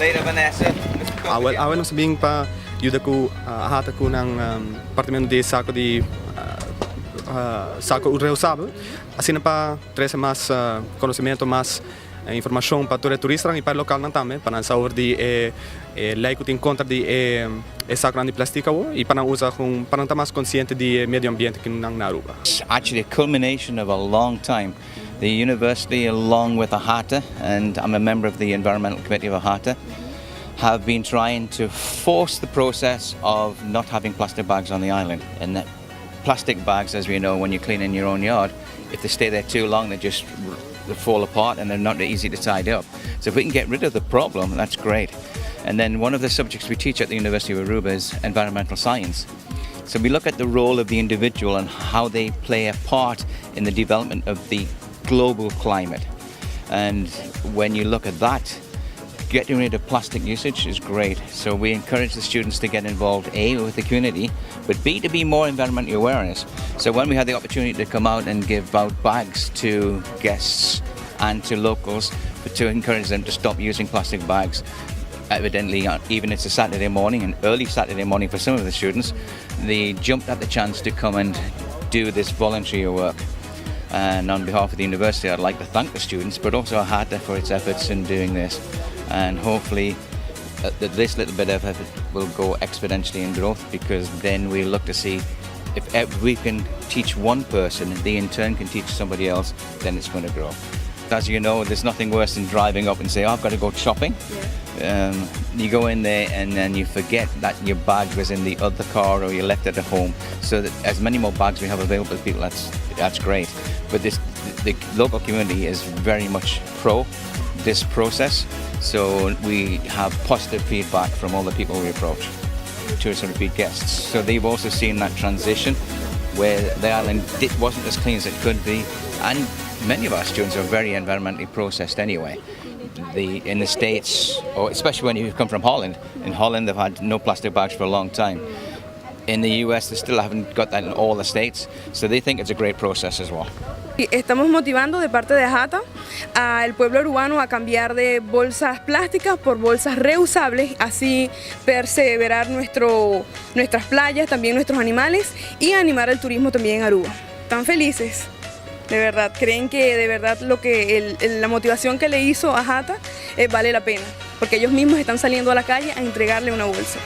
Later, Vanessa. Awal sabihin pa, yuda ko AHATA ko ng partimento de saco reusable. Assim pa trazer mais conhecimento, mais informação para todo turista e para o local também, para saber de lei que tem contra de saconan de plástico e para usar com para estar mais consciente de meio ambiente que não na Aruba. It's actually a culmination of a long time. The university, along with AHATA, and I'm a member of the environmental committee of AHATA, have been trying to force the process of not having plastic bags on the island. And that plastic bags, as we know, when you clean in your own yard, if they stay there too long, they fall apart and they're not easy to tidy up. So if we can get rid of the problem, that's great. And then one of the subjects we teach at the University of Aruba is environmental science. So we look at the role of the individual and how they play a part in the development of the global climate. And when you look at that, getting rid of plastic usage is great. So we encourage the students to get involved, A, with the community, but B, to be more environmental awareness. So when we had the opportunity to come out and give out bags to guests and to locals, to encourage them to stop using plastic bags, evidently, even it's a Saturday morning, an early Saturday morning for some of the students, they jumped at the chance to come and do this voluntary work. And on behalf of the university, I'd like to thank the students, but also AHATA for its efforts in doing this. And hopefully this little bit of effort will go exponentially in growth, because then we look to see if we can teach one person, they in turn can teach somebody else, then it's going to grow. As you know, there's nothing worse than driving up and say, oh, I've got to go shopping. Yeah. You go in there and then you forget that your bag was in the other car or you left it at home. So that as many more bags we have available to people, that's great. But the local community is very much pro this process. So we have positive feedback from all the people we approach, tourists and repeat guests. So they've also seen that transition where the island wasn't as clean as it could be, and many of our students are very environmentally processed anyway. In the States, or especially when you come from Holland, in Holland they've had no plastic bags for a long time. In the US they still haven't got that in all the states, so they think it's a great process as well. Estamos motivando de parte de AHATA al pueblo urbano a cambiar de bolsas plásticas por bolsas reusables, así perseverar nuestras playas, también nuestros animales, y animar el turismo también en Aruba. Están felices, de verdad, creen que de verdad la motivación que le hizo AHATA vale la pena, porque ellos mismos están saliendo a la calle a entregarle una bolsa.